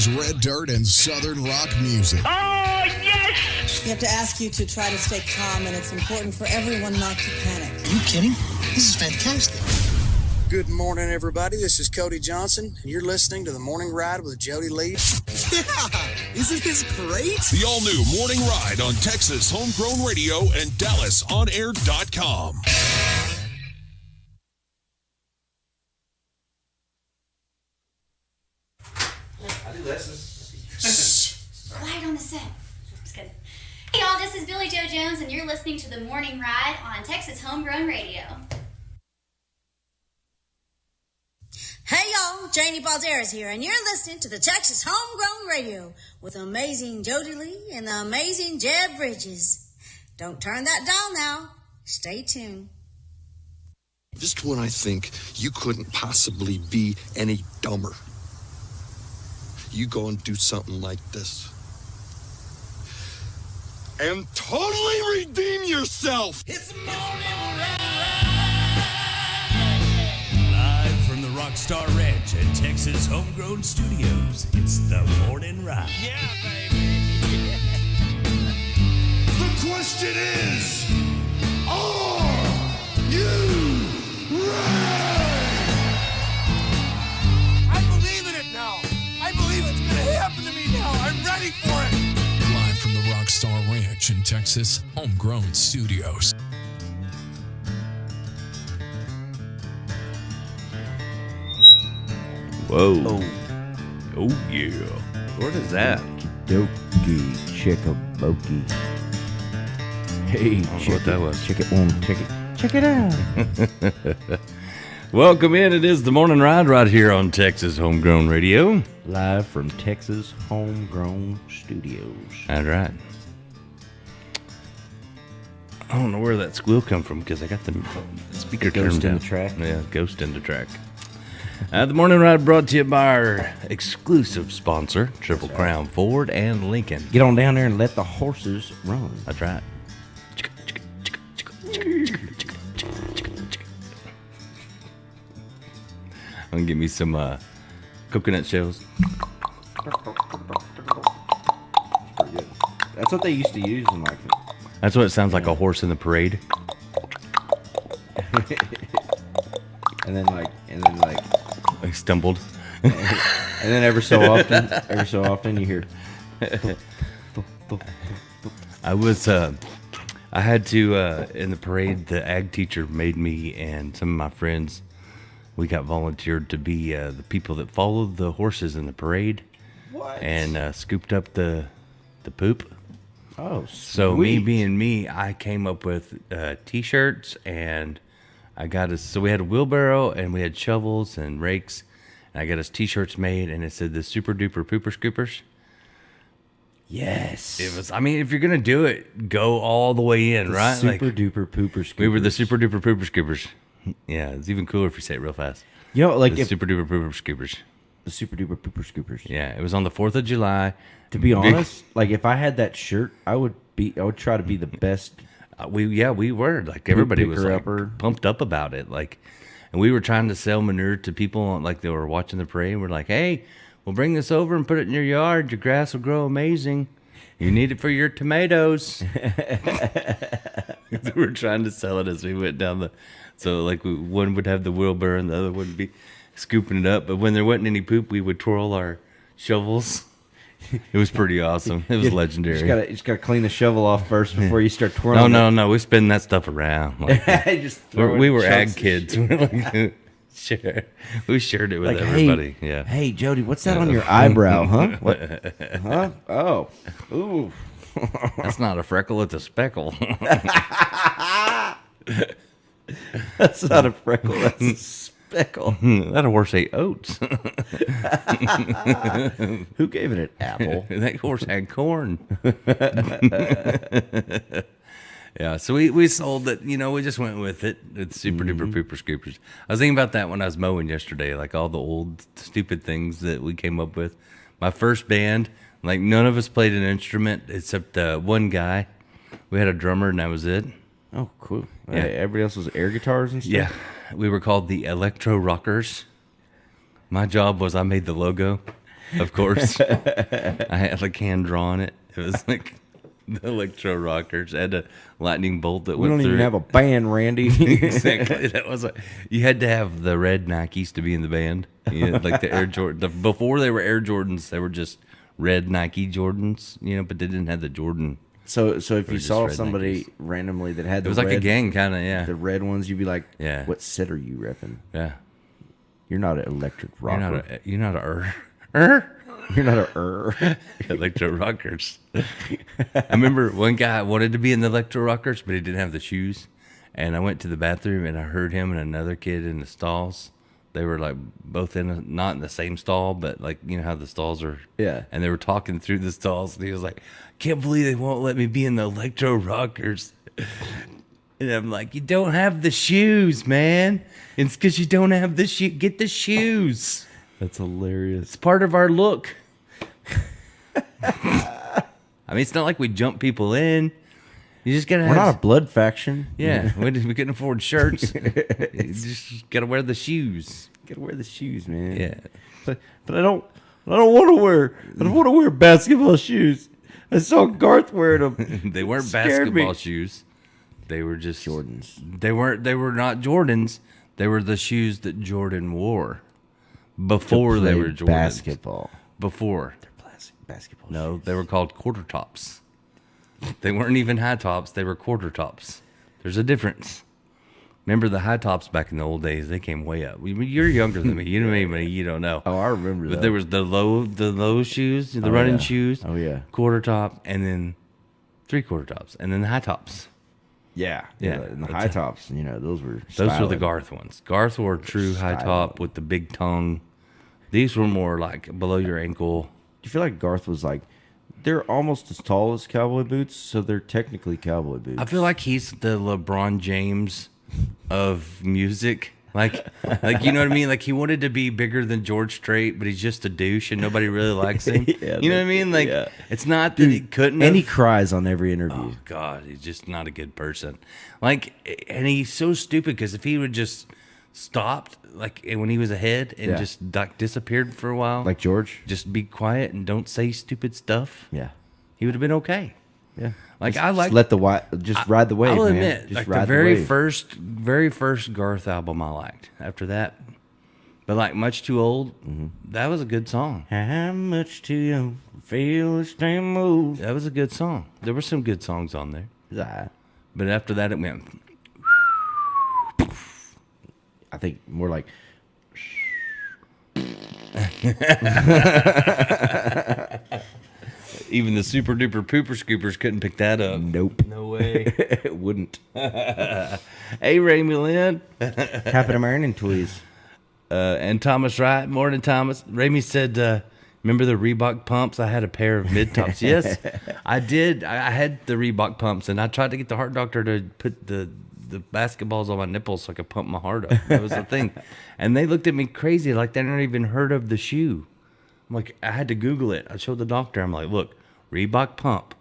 is Red Dirt and Southern rock music. Oh, yes! We have to ask you to try to stay calm, and it's important for everyone not to panic. Are you kidding? This is fantastic. Good morning, everybody. This is Cody Johnson, and you're listening to The Morning Ride with Jody Lee. Yeah! Isn't this great? The all-new Morning Ride on Texas Homegrown Radio and DallasOnAir.com. Quiet on the set. Just kidding. Hey y'all, this is Billy Joe Jones, and you're listening to The Morning Ride on Texas Homegrown Radio. Hey y'all, Janie Balderas here, and you're listening to the Texas Homegrown Radio with amazing Jody Lee and the amazing Jeb Bridges. Don't turn that dial now. Stay tuned. Just when I think you couldn't possibly be any dumber, you go and do something like this and totally redeem yourself. It's the morning ride. Live from the Rockstar Ranch at Texas Homegrown Studios, it's the morning ride. Yeah, baby. The question is, are you ready? I believe in it now. I believe it's going to happen to me now. I'm ready for it. Live from the Rockstar Ranch in Texas Homegrown Studios. Whoa. Oh, yeah. What is that? Dokey Chickaboki. Hey, check what that was. Check it on. Check it out. Welcome in. It is the morning ride right here on Texas Homegrown Radio. Live from Texas Homegrown Studios. That's right. I don't know where that squeal come from because I got the speaker turned down. Ghost in the track. Yeah, ghost in the track. The morning ride brought to you by our exclusive sponsor, Triple Crown Ford and Lincoln. Get on down there and let the horses run. That's right. I'm gonna get me some coconut shells. That's what they used to use in like. That's what it sounds like, a horse in the parade. and then like I stumbled. and then every so often you hear. I had to in the parade. The ag teacher made me and some of my friends. We got volunteered to be the people that followed the horses in the parade. What? And scooped up the poop. Oh, so me being me, I came up with T-shirts, and I got us. So we had a wheelbarrow, and we had shovels and rakes, and I got us T-shirts made, and it said the Super Duper Pooper Scoopers. Yes, it was. I mean, if you're gonna do it, go all the way in, right? Super Duper Pooper Scoopers. We were the Super Duper Pooper Scoopers. Yeah, it's even cooler if you say it real fast. You know, like the Super Duper Pooper Scoopers. The Super Duper Pooper Scoopers. Yeah, it was on the 4th of July. To be honest, like if I had that shirt, I would try to be the best. We were like everybody was like pumped up about it, like, and we were trying to sell manure to people like they were watching the parade. We're like, hey, we'll bring this over and put it in your yard. Your grass will grow amazing. You need it for your tomatoes. We were trying to sell it as we went down the. So like one would have the wheelbarrow and the other would be scooping it up. But when there wasn't any poop, we would twirl our shovels. It was pretty awesome. It was legendary. You just gotta clean the shovel off first before you start twirling. No. We spin that stuff around. Like, we were ag kids. Sure. We shared it with everybody. Hey, yeah. Hey, Jody, what's that on your eyebrow, huh? What? Huh? Oh. Ooh. That's not a freckle, it's a speckle. That's not a freckle, that's a speckle. That horse ate oats. Who gave it an apple? That horse had corn. Yeah, so we sold it. We just went with it. It's Super Duper Pooper Scoopers. I was thinking about that when I was mowing yesterday, like all the old stupid things that we came up with. My first band, like none of us played an instrument except one guy. We had a drummer and that was it. Oh, cool. Yeah. Everybody else was air guitars and stuff? Yeah. We were called the Electro Rockers. My job was I made the logo. Of course. I had a can draw on it. It was like the Electro Rockers. I had a lightning bolt that We went don't through even it. have a band, Randy. Exactly. That was you had to have the red Nikes to be in the band. Like the Air Jordan. Before they were Air Jordans, they were just red Nike Jordans, but they didn't have the Jordan. So if you just saw red somebody Nikes. randomly that had It was like a gang kind of, yeah. the red ones, you'd be like, Yeah. what set are you repping? Yeah. You're not an electric rocker. You're not a You're not a Electro Rockers. I remember one guy wanted to be in the Electro Rockers, but he didn't have the shoes. And I went to the bathroom and I heard him and another kid in the stalls. They were like both not in the same stall, but like, how the stalls are. Yeah. And they were talking through the stalls. And he was like, can't believe they won't let me be in the Electro Rockers. And I'm like, you don't have the shoes, man. It's because you don't have the shoe. Get the shoes. That's hilarious. It's part of our look. I mean, it's not like we jump people in. You just gotta. We're not a blood faction. Yeah, we couldn't afford shirts. You just gotta wear the shoes. Gotta wear the shoes, man. Yeah, but I don't want to wear. I don't want to wear basketball shoes. I saw Garth wearing them. They weren't Scared basketball me. shoes. They were just Jordans. They were not Jordans. They were the shoes that Jordan wore before they were Jordans. Basketball. Before. They're plastic basketball. No, they were called quarter tops. They weren't even high tops. They were quarter tops. There's a difference. Remember the high tops back in the old days? They came way up. You're younger than me. You know me, you don't know. Oh, I remember that. But there was the low shoes, the running shoes. Oh yeah. Quarter top, and then 3/4 tops, and then the high tops. Yeah. Yeah. And the high tops, those were Those were the styling. Garth ones. Garth wore true high top with the big tongue. These were more like below your ankle. Do you feel like Garth was like, they're almost as tall as cowboy boots, so they're technically cowboy boots? I feel like he's the LeBron James of music. Like you know what I mean? Like he wanted to be bigger than George Strait, but he's just a douche and nobody really likes him. Yeah, you know what I mean? Like yeah. it's not that he couldn't. And he have. cries on every interview. Oh God, he's just not a good person. Like, and he's so stupid because if he would just stopped, like when he was ahead and just disappeared for a while, Like George? just be quiet and don't say stupid stuff, Yeah. he would have been okay. Yeah. Like Just- I like just ride the wave, I'll man. admit, Just like ride the very wave. first Garth album I liked. After that, but like Much Too Old, that was a good song. How much too young, feel the same move. That was a good song. There were some good songs on there. Yeah. But after that, it went. I think more like Even the Super Duper Pooper Scoopers couldn't pick that up. Nope. No way. it wouldn't. Hey, Ramy Lynn. Happy to morning, tweez. And Thomas Wright. Morning, Thomas. Ramy said, remember the Reebok pumps? I had a pair of mid-tops. Yes, I did. I had the Reebok pumps, and I tried to get the heart doctor to put the basketballs on my nipples so I could pump my heart up. That was the thing. And they looked at me crazy, like they never even heard of the shoe. I'm like, I had to Google it. I showed the doctor. I'm like, look, Reebok pump.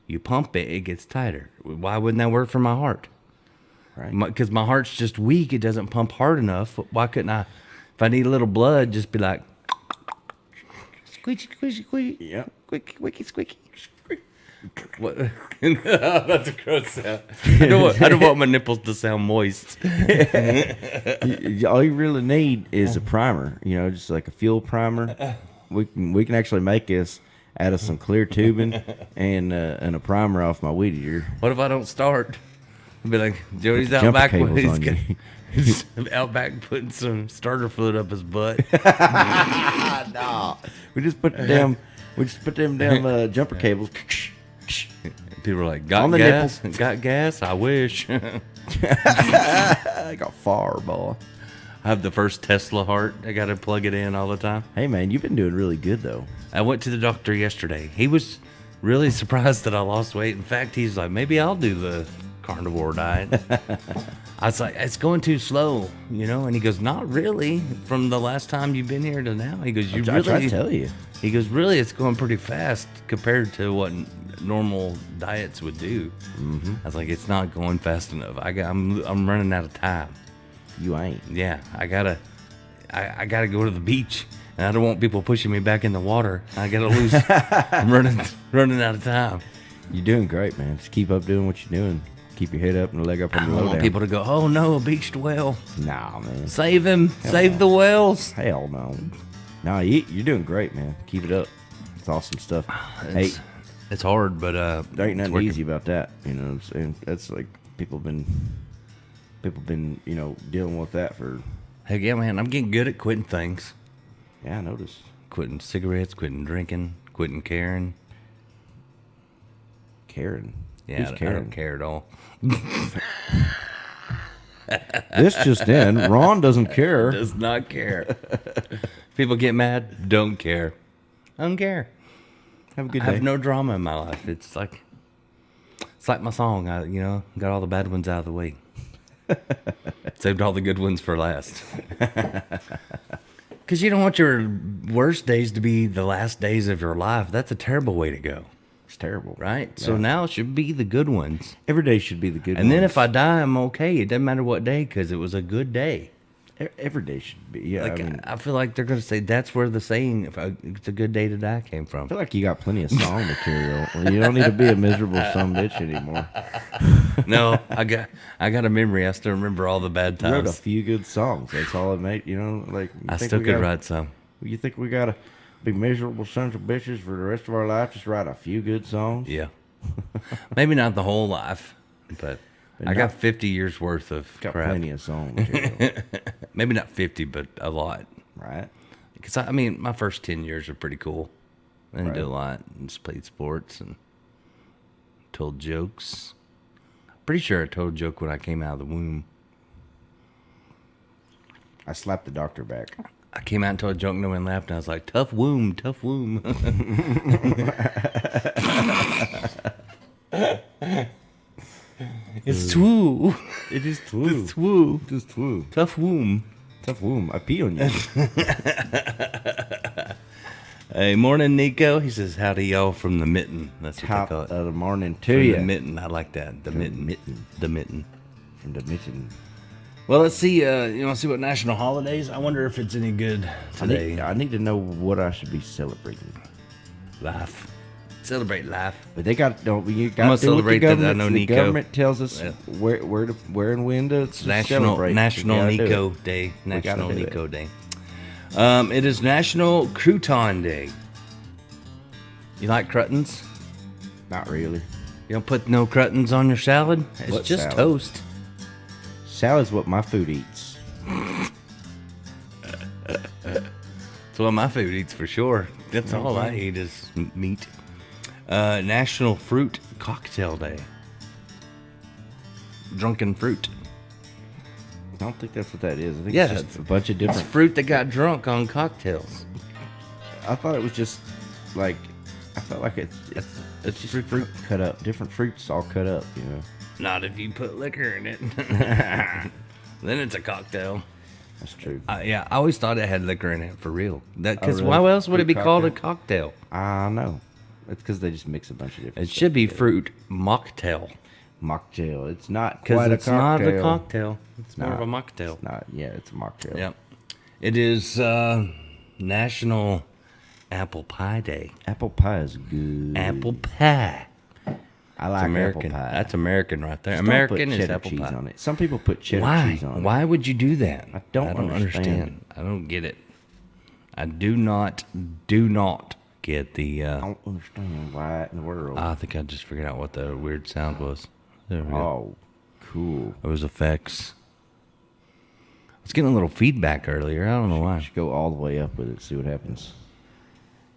You pump it, it gets tighter. Why wouldn't that work for my heart? Right. Because my heart's just weak. It doesn't pump hard enough. Why couldn't I, if I need a little blood, just be like, squeaky, squeaky, squeaky. Yeah. Squeaky, squeaky, squeaky. What? That's a gross sound. I don't want my nipples to sound moist. All you really need is a primer, just like a fuel primer. We can actually make this out of some clear tubing and a primer off my weed eater. What if I don't start? I'll be like, Jody's out Jumper back. cables He's on got- you. he's out back putting some starter fluid up his butt. Nah. We just put them damn jumper cables. People are like, On got the gas? Got gas? I wish. I got far, boy. I have the first Tesla heart. I got to plug it in all the time. Hey, man, you've been doing really good, though. I went to the doctor yesterday. He was really surprised that I lost weight. In fact, he's like, maybe I'll do the carnivore diet. I was like, it's going too slow, And he goes, not really. From the last time you've been here to now. He goes, I tried to tell you. He goes, really, it's going pretty fast compared to what normal diets would do. Mm-hmm. I was like, it's not going fast enough. I'm running out of time. You ain't. Yeah, I gotta go to the beach And I don't want people pushing me back in the water. I gotta lose. I'm running out of time. You're doing great, man. Just keep up doing what you're doing. Keep your head up and the leg up on I the don't low want down. people to go, oh no, a beached whale. Nah, man. Save him. Save the whales. Hell no. No, you're doing great, man. Keep it up. It's awesome stuff. It's hard, but there ain't it's nothing working. easy about that. You know what I'm saying? That's like people been dealing with that for. Heck yeah, man. I'm getting good at quitting things. Yeah, I noticed. Quitting cigarettes, quitting drinking, quitting caring. Karen. Yeah, Who's I Karen? don't care at all. This just in. Ron doesn't care. Does not care. People get mad. Don't care. I don't care. Have a good I day. have no drama in my life. It's like my song. I got all the bad ones out of the way. Saved all the good ones for last. Because you don't want your worst days to be the last days of your life. That's a terrible way to go. It's terrible. Right? Yeah. So now it should be the good ones. Every day should be the good And then ones. if I die, I'm okay. It doesn't matter what day because it was a good day. Every day should be. Yeah, Like, I mean, I feel like they're going to say that's where the saying, it's a good day to die, came from. I feel like you got plenty of song material. You don't need to be a miserable son of a bitch anymore. No, I got a memory. I still remember all the bad You wrote a times. few good songs. That's all it made. Like you I think still we could gotta- write some. You think we gotta be miserable sons of bitches for the rest of our life? Just write a few good songs. Yeah. Maybe not the whole life, but I got 50 years worth of Got crap. plenty of song material. Maybe not 50, but a lot. Right. Because, I mean, my first 10 years are pretty cool. I didn't do a Right. lot. I just played sports and told jokes. Pretty sure I told a joke when I came out of the womb. I slapped the doctor back. I came out and told a joke, no one laughed, and I was like, tough womb, tough womb. It's true. It is true. It's true. It is true. Tough womb. Tough womb. I pee on you. Hey, morning, Nico. He says, howdy, y'all, from the mitten. That's what Top they call it. of the morning to From you. the mitten. I like that. The mitten. mitten. The mitten. From the mitten. Well, let's see. You want to see what national holidays? I wonder if it's any good today. I need to know what I should be celebrating. Life. Celebrate life. But they got don't you got I'm gonna to do what the celebrate that I government- know the Nico. government tells us Yeah. where and when to National celebrate. National We gotta do Nico it. Day. We gotta National do it. Nico Day. It is National Crouton Day. You like croutons? Not really. You don't put no croutons on your salad? It's What just salad? toast. Salad's what my food eats. That's what my food eats for sure. That's all I eat is meat. National Fruit Cocktail Day. Drunken fruit. I don't think that's what that is. I think Yeah, it's just a bunch of It's different. fruit that got drunk on cocktails. I thought it was just like I felt like it's just fruit cut up, different fruits all cut up. You know. Not if you put liquor in it. Then it's a cocktail. That's true. Yeah, I always thought it had liquor in it for real. Because really? why else would it be Fruit called a cocktail? I know. It's because they just mix a bunch of different. It should be fruit mocktail. Mocktail. It's not Because quite it's a cocktail. not a cocktail. It's more of a Not- mocktail. it's not. Yeah, it's a mocktail. Yep. It is National Apple Pie Day. Apple pie is good. Apple pie. I like It's American. apple pie. That's American right there. Just don't put American is cheddar apple cheese pie. on it. Some people put cheddar Why? cheese on it. Why would you do that? I don't understand. I don't get it. I do not get the. I don't understand why in the world. I think I just figured out what the weird sound was. There we go. Oh, cool. It was effects. I was getting a little feedback earlier. I don't know why. Should go all the way up with it. See what happens.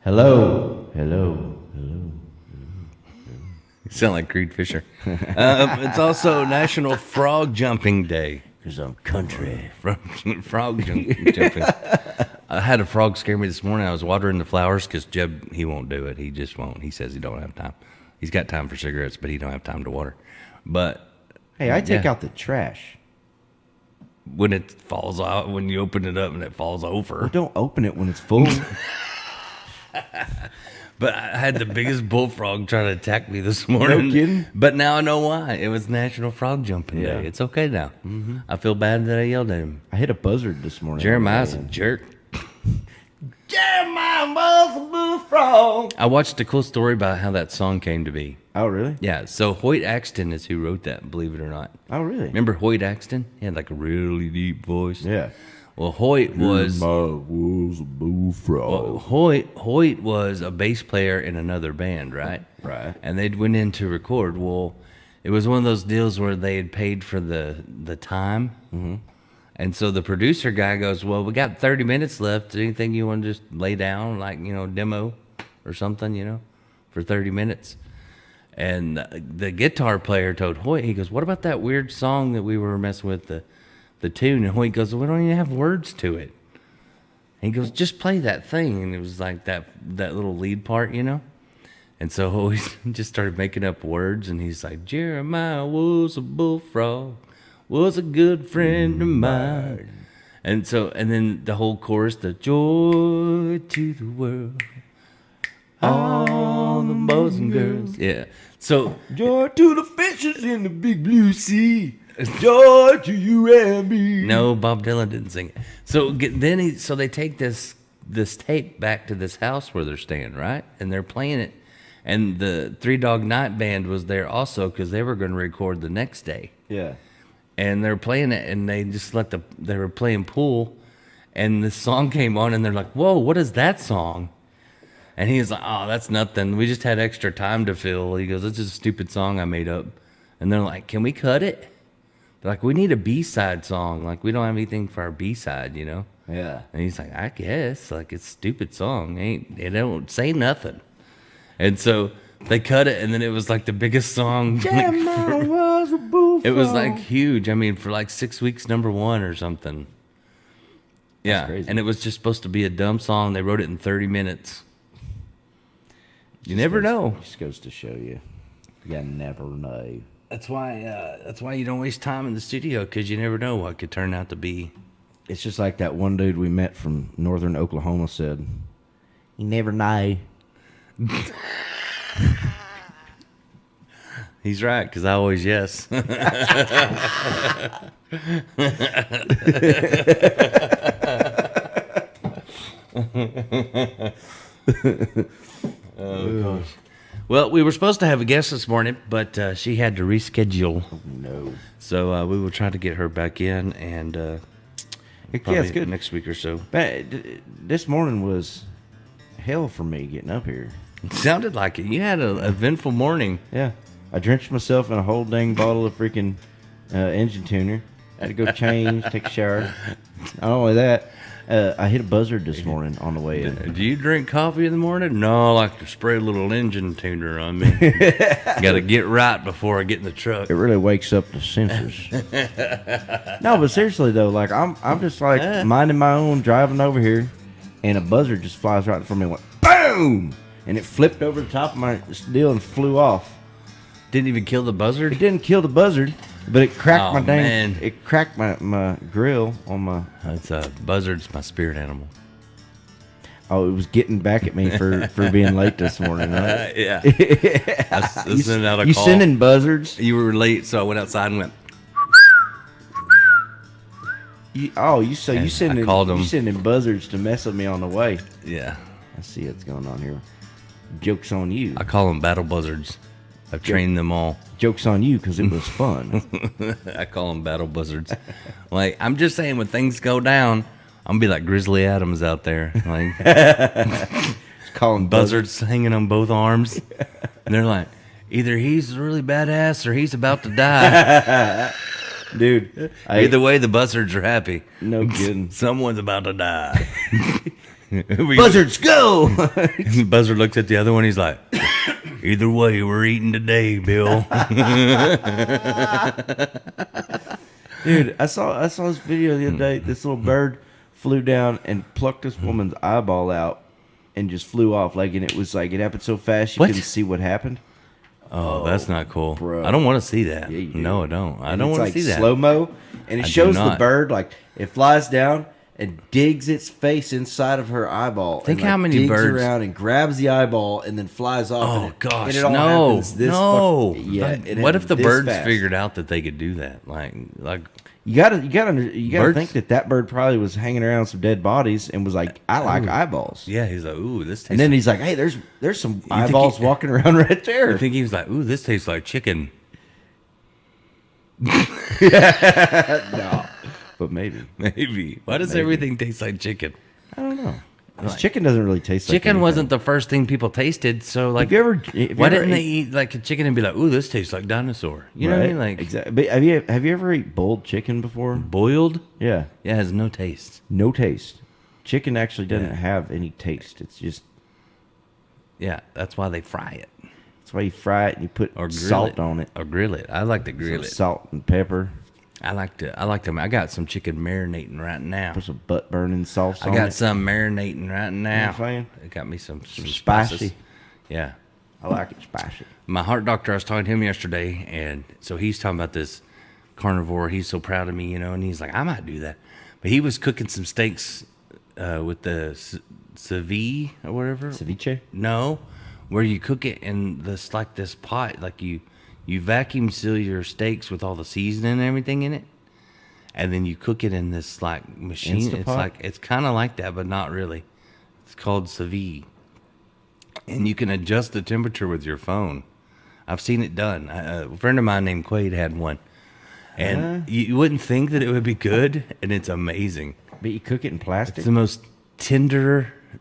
Hello. Hello. Hello. You sound like Creed Fisher. It's also National Frog Jumping Day. Because I'm country. Frog jumping. I had a frog scare me this morning. I was watering the flowers because Jeb, he won't do it. He just won't. He says he don't have time. He's got time for cigarettes, but he don't have time to water. But Hey, I take yeah, out the trash. when it falls out, when you open it up and it falls over. Well, don't open it when it's full. But I had the biggest bullfrog trying to attack me this morning. No kidding? But now I know why. It was National Frog Jumping Yeah. Day. It's okay now. I feel bad that I yelled at him. I hit a buzzard this morning. Jeremiah's a jerk. Jeremiah was a bullfrog. I watched a cool story about how that song came to be. Oh, really? Yeah, so Hoyt Axton is who wrote that, believe it or not. Oh, really? Remember Hoyt Axton? He had like a really deep voice. Yeah. Well, Hoyt was... was a bullfrog. Well, Hoyt was a bass player in another band, right? Right. And they went in to record. Well, it was one of those deals where they had paid for the time. Mm-hmm. And so the producer guy goes, well, we got 30 minutes left. Anything you want to just lay down, like, demo or something, for 30 minutes? And the guitar player told Hoyt, he goes, what about that weird song that we were messing with, the tune? And Hoyt goes, we don't even have words to it. And he goes, just play that thing. And it was like that little lead part, And so Hoyt just started making up words, and he's like, Jeremiah was a bullfrog, was a good friend of mine. And then the whole chorus, the joy to the world, all the boys and girls. Yeah. So joy to the fishes in the big blue sea. Joy to you and me. No, Bob Dylan didn't sing it. So then so they take this tape back to this house where they're staying, right? And they're playing it. And the Three Dog Night Band was there also because they were going to record the next day. Yeah. And they're playing it, and they just they were playing pool, and this song came on, and they're like, whoa, what is that song? And he was like, oh, that's nothing. We just had extra time to fill. He goes, it's just a stupid song I made up. And they're like, can we cut it? They're like, we need a B-side song. Like, we don't have anything for our B-side, Yeah. And he's like, I guess. Like, it's a stupid song. It don't say nothing. And so they cut it, and then it was like the biggest song. Jeremiah was a bullfrog. It was like huge. I mean, for like 6 weeks, #1 or something. Yeah, crazy. and it was just supposed to be a dumb song. They wrote it in 30 minutes. You never know. Just goes to show you. You never know. That's why you don't waste time in the studio, because you never know what could turn out to be. It's just like that one dude we met from northern Oklahoma said, you never know. He's right, because I always yes. Oh, gosh. Well, we were supposed to have a guest this morning, but she had to reschedule. Oh, no. So we will try to get her back in, and probably it's good. next week or so. This morning was hell for me getting up here. It sounded like it. You had an eventful morning. Yeah. I drenched myself in a whole dang bottle of freaking engine tuner. I had to go change, take a shower. Not only that, I hit a buzzard this morning on the way in. Do you drink coffee in the morning? No, I like to spray a little engine tuner on me. Got to get right before I get in the truck. It really wakes up the sensors. No, but seriously though, like I'm just like minding my own, driving over here, and a buzzard just flies right in front of me and went boom, and it flipped over the top of my deal and flew off. Didn't even kill the buzzard? It didn't kill the buzzard, but it cracked my dang. Man. It cracked my grill on my. It's a buzzard's my spirit animal. Oh, it was getting back at me for being late this morning, right? Yeah. I was sending out a you call. sending buzzards? You were late, so I went outside and went. You sending? I called them. You sending buzzards to mess with me on the way? Yeah. I see what's going on here. Joke's on you. I call them battle buzzards. I've trained them all. Joke's on you because it was fun. I call them battle buzzards. Like, I'm just saying, when things go down, I'm gonna be like Grizzly Adams out there, like calling buzzards hanging on both arms. And they're like, either he's really badass or he's about to die. Dude, either way, the buzzards are happy. No kidding. Someone's about to die. Buzzards go! The buzzard looks at the other one. He's like, either way, we're eating today, Bill. Dude, I saw this video the other day. This little bird flew down and plucked this woman's eyeball out and just flew off. Like, and it was like, it happened so fast you couldn't see what happened. Oh, that's not cool. Bro. I don't want to see that. Yeah, no, I don't. I and don't it's want like to see that. Slow-mo, and it shows the bird, like, it flies down, and digs its face inside of her eyeball. Think and, how many digs birds- around and grabs the eyeball and then flies off. Oh and gosh, and it all no, happens this no. yeah. What if the birds fast. figured out that they could do that? Like You gotta Birds- think that bird probably was hanging around some dead bodies and was like, I like eyeballs. yeah, he's like, ooh, this tastes. And then he's like, hey, there's some think eyeballs he- walking around right I there. think he was like, ooh, this tastes like chicken. No, but maybe. Maybe. Why does Maybe. everything taste like chicken? I don't know. 'Cause chicken doesn't really taste like Chicken anything. wasn't the first thing people tasted, so like, Have you ever why didn't they eat like a chicken and be like, ooh, this tastes like dinosaur? You know what I mean? Like exactly. But have you ever eaten boiled chicken before? boiled? Yeah, Yeah, it has no taste. no taste. Chicken actually doesn't Yeah. have any taste. It's just Yeah, that's why they fry it that's why you fry it and you put or grill salt it on it. or grill it. I like to grill Some it. salt and pepper. I like them. I got some chicken marinating right now. Put some butt burning sauce I on got it. some marinating right now. what I'm saying? It got me some Spicy. spices. Yeah. I like it spicy. My heart doctor, I was talking to him yesterday, and so he's talking about this carnivore. He's so proud of me, you know, and he's like, I might do that. But he was cooking some steaks with the ceviche or whatever. Ceviche? No, where you cook it in this like this pot, like you vacuum seal your steaks with all the seasoning and everything in it, and then you cook it in this like machine. It's Instapot? like it's kind of like that, but not really. It's called ceviche, and you can adjust the temperature with your phone. I've seen it done. A friend of mine named Quaid had one, and you wouldn't think that it would be good, and it's amazing. But you cook it in plastic? It's the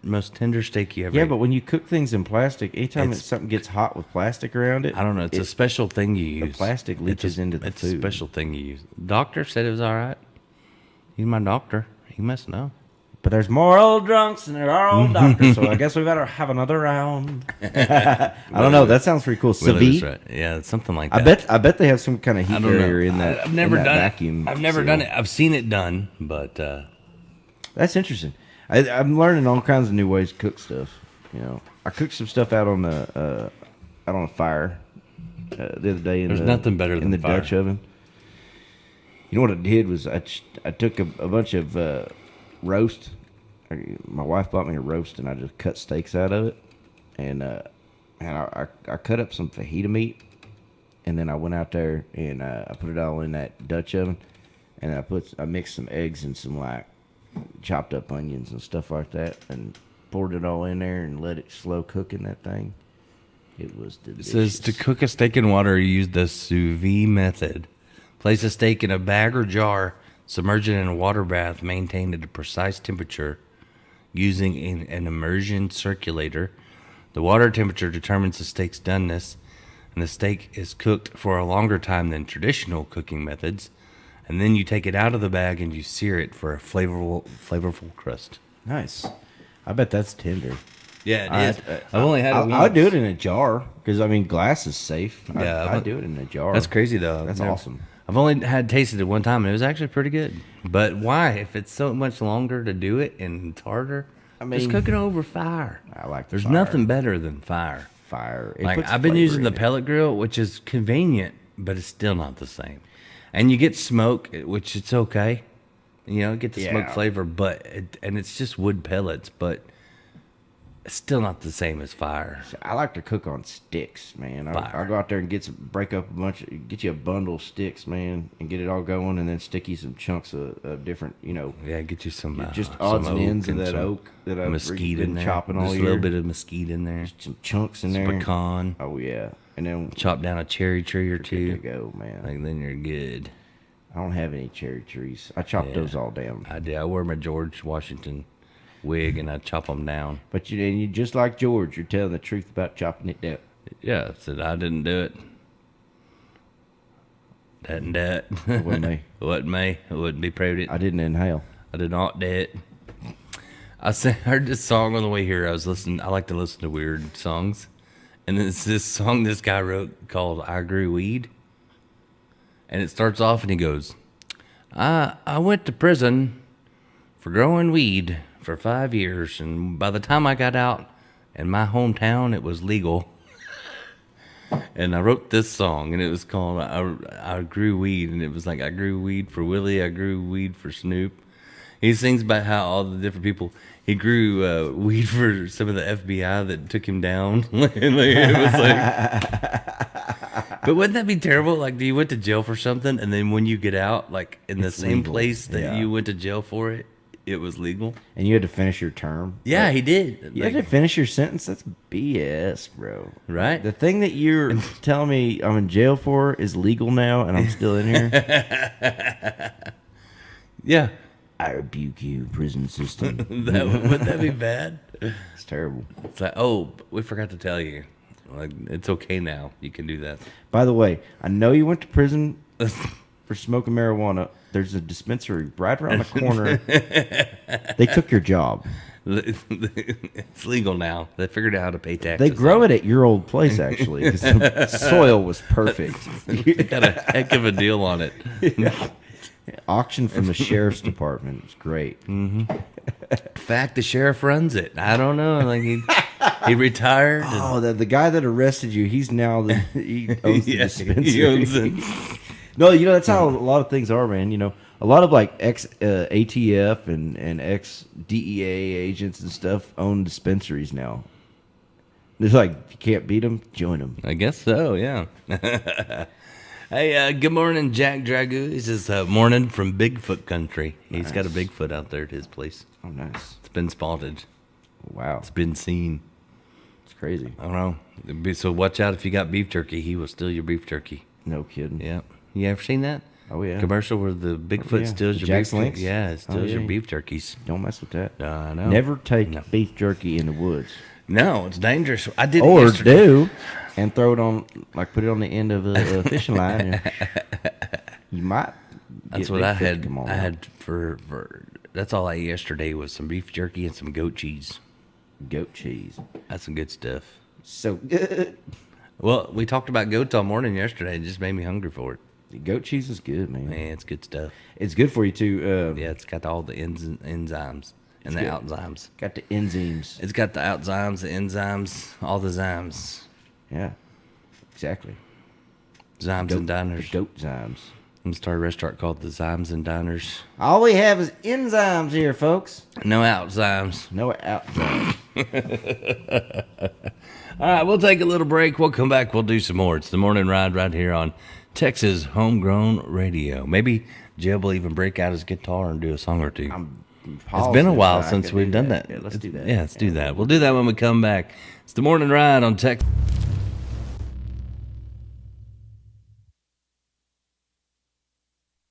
most tender steak you ever Yeah, ate. but when you cook things in plastic, anytime It's- something gets hot with plastic around it, I don't know. It's a special thing you use. plastic leaches into the It's food. a special thing you use. Doctor said it was all right. He's my doctor. He must know. But there's more old drunks than there are old doctors, so I guess we better have another round. I don't know. That sounds pretty cool. Willie was Ceviche. right. Yeah, it's something like that. I bet they have some kind of I heat don't know. barrier in that. I've never in that done vacuum. it. I've never seal. done it. I've seen it done, but That's interesting. I'm learning all kinds of new ways to cook stuff. You know, I cooked some stuff out on the fire the other day. There's nothing better in than the fire. Dutch oven. You know what I did was I took a bunch of roast. My wife bought me a roast, and I just cut steaks out of it, and I cut up some fajita meat, and then I went out there and I put it all in that Dutch oven, and I mixed some eggs and some like chopped up onions and stuff like that, and poured it all in there and let it slow cook in that thing. It was it delicious. says to cook a steak in water, you use the sous vide method. Place a steak in a bag or jar, submerge it in a water bath, maintained at a precise temperature using an immersion circulator. The water temperature determines the steak's doneness, and the steak is cooked for a longer time than traditional cooking methods. And then you take it out of the bag and you sear it for a flavorful crust. Nice. I bet that's tender. Yeah, it is. I've only had it once. I'd do it in a jar because I mean glass is safe. Yeah, I'd do it in a jar. That's crazy though. That's awesome. I've only tasted it one time and it was actually pretty good. But why? If it's so much longer to do it and it's harder, I mean, just cook it over fire. I like the There's fire. nothing better than fire. Fire. It Like puts I've been flavor using the in it. pellet grill, which is convenient, but it's still not the same. And you get smoke, which it's okay. You know, get the smoke Yeah. flavor, but and it's just wood pellets, but it's still not the same as fire. I like to cook on sticks, man. Fire. I'll go out there and get you a bundle of sticks, man, and get it all going, and then stick you some chunks of different, you know. Yeah, get you some just some odds and oak ends of and that some oak that I've mesquite been in there. chopping all Just year. a little bit of mesquite in there. Some chunks in Some there. pecan. Oh yeah, and then Chop down a cherry tree or good two. to go, man. Like then you're good. I don't have any cherry trees. I chopped Yeah. those all down. I did. I wear my George Washington wig and I chop them down. But you just like George, you're telling the truth about chopping it down. Yeah, I said I didn't do it. That and that. It wasn't me. It wasn't me. I wouldn't be proud of it. I didn't inhale. I did not do it. Heard this song on the way here. I like to listen to weird songs. And it's this song this guy wrote called I Grew Weed. And it starts off and he goes, I went to prison for growing weed for 5 years. And by the time I got out in my hometown, it was legal. And I wrote this song, and it was called I Grew Weed. And it was like, I grew weed for Willie, I grew weed for Snoop. He sings about how all the different people. He grew weed for some of the FBI that took him down. It was like, but wouldn't that be terrible? Like, you went to jail for something, and then when you get out, like in the same legal. place that you went to jail for it, it was legal. And you had to finish your term. Yeah, Like, he did. You had to finish your sentence. That's BS, bro. Right? The thing that you're telling me I'm in jail for is legal now, and I'm still in here. Yeah. I rebuke you, prison system. Would that be bad? It's terrible. It's like, oh, we forgot to tell you. Like, it's okay now. You can do that. By the way, I know you went to prison for smoking marijuana. There's a dispensary right around the corner. They took your job. It's legal now. They figured out how to pay taxes. They grow it at your old place, actually, because the soil was perfect. They got a heck of a deal on it. Auction from the sheriff's department. It's great. In fact, the sheriff runs it. I don't know. Like he retired. Oh, the guy that arrested you, he's now he owns the dispensary. He owns it. No, that's how a lot of things are, man. A lot of like ex ATF and ex DEA agents and stuff own dispensaries now. It's like, if you can't beat them, join them. I guess so, yeah. Hey, good morning, Jack Dragoo. He says, morning from Bigfoot country. Nice. He's got a Bigfoot out there at his place. Oh, nice. It's been spotted. Wow. It's been seen. It's crazy. I don't know. So watch out if you got beef jerky. He will steal your beef jerky. No kidding. Yeah. You ever seen that? Oh, yeah. Commercial where the Bigfoot steals your Jack's beef Links? jerky. Yeah, it steals your beef jerkies. Don't mess with that. I know. Never take beef jerky in the woods. No, it's dangerous. I did Or it yesterday. do, and throw it on, like put it on the end of a fishing line. And you might. That's what I had. I had for that's all I ate yesterday was some beef jerky and some goat cheese. Goat cheese. That's some good stuff. So good. Well, we talked about goats all morning yesterday. It just made me hungry for it. Goat cheese is good, man. Man, it's good stuff. It's good for you too. Yeah, it's got all the enzymes and the outzymes. Got the enzymes. It's got the outzymes, the enzymes, all the zymes. Yeah, exactly. Zymes and Diners. The goat zymes. I'm gonna start a restaurant called the Zymes and Diners. All we have is enzymes here, folks. No outzymes. No outzymes. All right, we'll take a little break. We'll come back. We'll do some more. It's the morning ride right here on Texas Homegrown Radio. Maybe Jeb will even break out his guitar and do a song or two. It's been a while since we've done that. Yeah, let's do that. Yeah, let's do that. We'll do that when we come back. It's the morning ride on Texas.